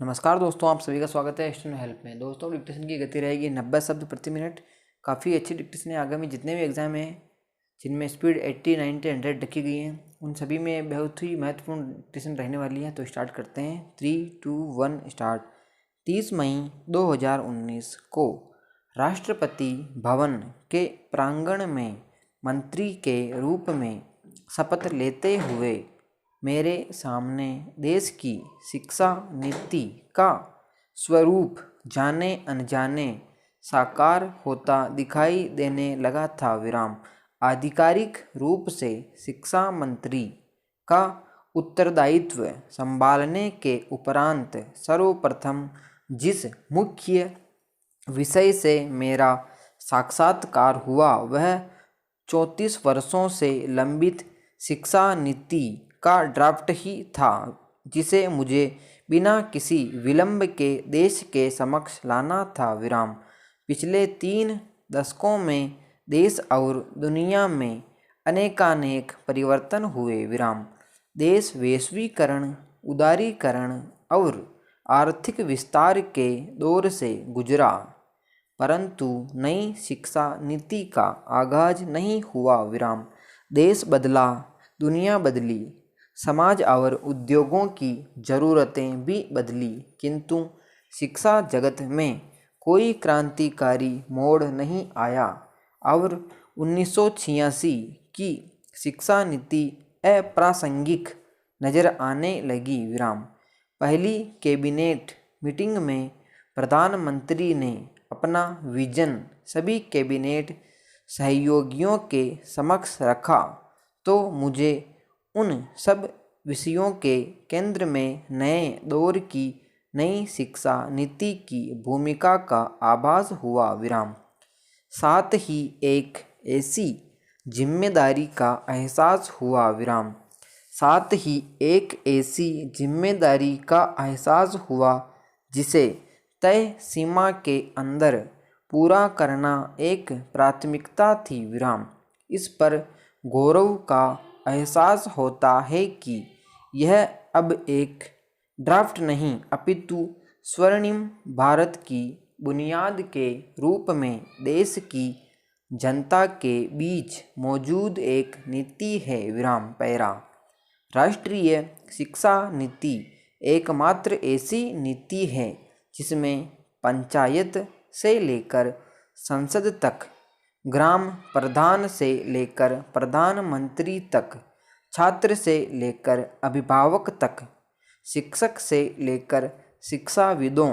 नमस्कार दोस्तों, आप सभी का स्वागत है स्टूडेंट हेल्प में। दोस्तों, डिक्टेशन की गति रहेगी 90 शब्द प्रति मिनट। काफ़ी अच्छी डिक्टेशन है। आगामी जितने भी एग्जाम हैं जिनमें स्पीड 80, 90, 100 रखी गई है, उन सभी में बहुत ही महत्वपूर्ण डिक्टेशन रहने वाली है। तो स्टार्ट करते हैं। 3, 2, 1 स्टार्ट। 30 मई 2019 को राष्ट्रपति भवन के प्रांगण में मंत्री के रूप में शपथ लेते हुए मेरे सामने देश की शिक्षा नीति का स्वरूप जाने अनजाने साकार होता दिखाई देने लगा था। आधिकारिक रूप से शिक्षा मंत्री का उत्तरदायित्व संभालने के उपरांत सर्वप्रथम जिस मुख्य विषय से मेरा साक्षात्कार हुआ वह 34 वर्षों से लंबित शिक्षा नीति का ड्राफ्ट ही था, जिसे मुझे बिना किसी विलंब के देश के समक्ष लाना था। पिछले 3 दशकों में देश और दुनिया में अनेकानेक परिवर्तन हुए। देश वैश्वीकरण, उदारीकरण और आर्थिक विस्तार के दौर से गुजरा, परंतु नई शिक्षा नीति का आगाज नहीं हुआ। देश बदला, दुनिया बदली, समाज और उद्योगों की ज़रूरतें भी बदली, किंतु शिक्षा जगत में कोई क्रांतिकारी मोड़ नहीं आया और 1986 की शिक्षा नीति अप्रासंगिक नज़र आने लगी। पहली कैबिनेट मीटिंग में प्रधानमंत्री ने अपना विजन सभी कैबिनेट सहयोगियों के समक्ष रखा, तो मुझे उन सब विषयों के केंद्र में नए दौर की नई शिक्षा नीति की भूमिका का आभास हुआ। साथ ही एक ऐसी जिम्मेदारी का एहसास हुआ। साथ ही एक ऐसी जिम्मेदारी का एहसास हुआ जिसे तय सीमा के अंदर पूरा करना एक प्राथमिकता थी। इस पर गौरव का एहसास होता है कि यह अब एक ड्राफ्ट नहीं अपितु स्वर्णिम भारत की बुनियाद के रूप में देश की जनता के बीच मौजूद एक नीति है। पैरा राष्ट्रीय शिक्षा नीति एकमात्र ऐसी नीति है जिसमें पंचायत से लेकर संसद तक, ग्राम प्रधान से लेकर प्रधानमंत्री तक, छात्र से लेकर अभिभावक तक, शिक्षक से लेकर शिक्षाविदों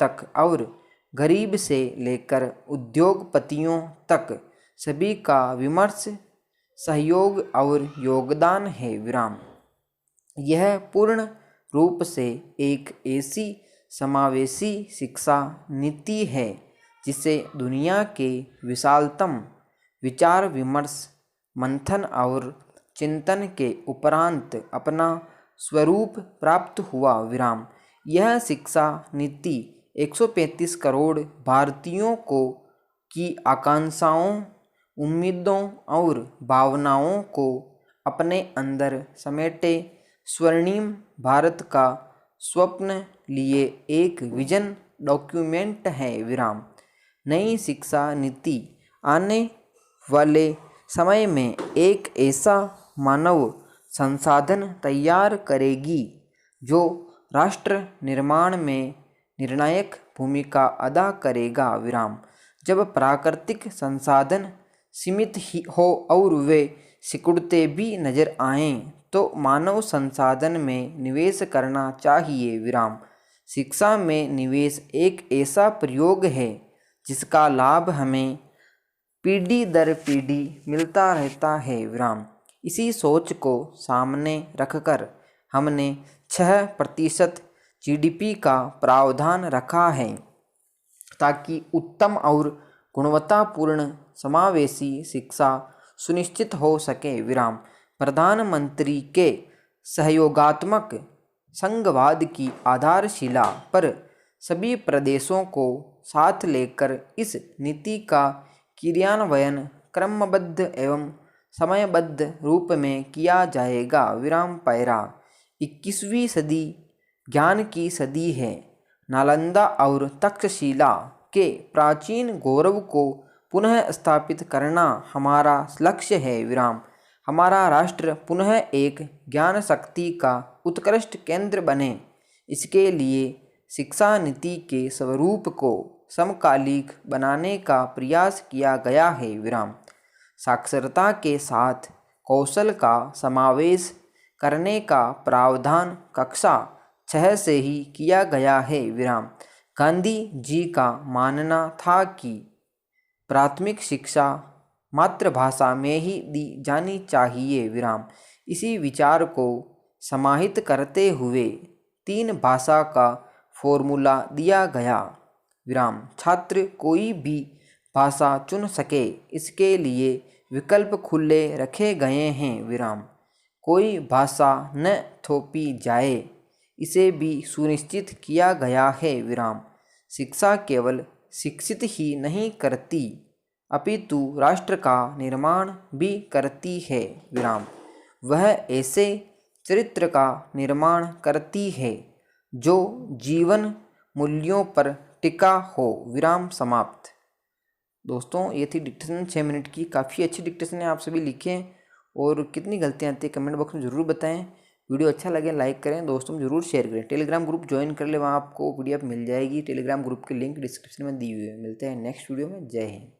तक और गरीब से लेकर उद्योगपतियों तक सभी का विमर्श, सहयोग और योगदान है। यह पूर्ण रूप से एक ऐसी समावेशी शिक्षा नीति है जिसे दुनिया के विशालतम विचार विमर्श, मंथन और चिंतन के उपरांत अपना स्वरूप प्राप्त हुआ। यह शिक्षा नीति 135 करोड़ भारतीयों की आकांक्षाओं, उम्मीदों और भावनाओं को अपने अंदर समेटे स्वर्णिम भारत का स्वप्न लिए एक विजन डॉक्यूमेंट है। नई शिक्षा नीति आने वाले समय में एक ऐसा मानव संसाधन तैयार करेगी जो राष्ट्र निर्माण में निर्णायक भूमिका अदा करेगा। जब प्राकृतिक संसाधन सीमित ही हो और वे सिकुड़ते भी नजर आएं, तो मानव संसाधन में निवेश करना चाहिए। शिक्षा में निवेश एक ऐसा प्रयोग है जिसका लाभ हमें पीढ़ी दर पीढ़ी मिलता रहता है। इसी सोच को सामने रखकर हमने 6% GDP का प्रावधान रखा है ताकि उत्तम और गुणवत्तापूर्ण समावेशी शिक्षा सुनिश्चित हो सके। प्रधानमंत्री के सहयोगात्मक संघवाद की आधारशिला पर सभी प्रदेशों को साथ लेकर इस नीति का क्रियान्वयन क्रमबद्ध एवं समयबद्ध रूप में किया जाएगा। पैरा 21वीं सदी ज्ञान की सदी है। नालंदा और तक्षशिला के प्राचीन गौरव को पुनः स्थापित करना हमारा लक्ष्य है। विराम। हमारा राष्ट्र पुनः एक ज्ञान शक्ति का उत्कृष्ट केंद्र बने, इसके लिए शिक्षा नीति के स्वरूप को समकालिक बनाने का प्रयास किया गया है। विराम। साक्षरता के साथ कौशल का समावेश करने का प्रावधान कक्षा 6 से ही किया गया है। विराम। गांधी जी का मानना था कि प्राथमिक शिक्षा मातृभाषा में ही दी जानी चाहिए। विराम। इसी विचार को समाहित करते हुए 3 भाषा का फॉर्मूला दिया गया। विराम। छात्र कोई भी भाषा चुन सके, इसके लिए विकल्प खुले रखे गए हैं। विराम। कोई भाषा न थोपी जाए, इसे भी सुनिश्चित किया गया है। विराम। शिक्षा केवल शिक्षित ही नहीं करती, अपितु राष्ट्र का निर्माण भी करती है। विराम। वह ऐसे चरित्र का निर्माण करती है जो जीवन मूल्यों पर टिका हो। विराम समाप्त। दोस्तों, ये थी डिक्टेशन 6 मिनट की। काफ़ी अच्छी डिक्टेशन है, आप सभी लिखें और कितनी गलतियाँ आती हैं कमेंट बॉक्स में ज़रूर बताएं। वीडियो अच्छा लगे लाइक करें, दोस्तों में ज़रूर शेयर करें। टेलीग्राम ग्रुप ज्वाइन कर ले, वहाँ आपको PDF मिल जाएगी। टेलीग्राम ग्रुप की लिंक डिस्क्रिप्शन में दी हुई है। मिलते हैं नेक्स्ट वीडियो में। जय हिंद।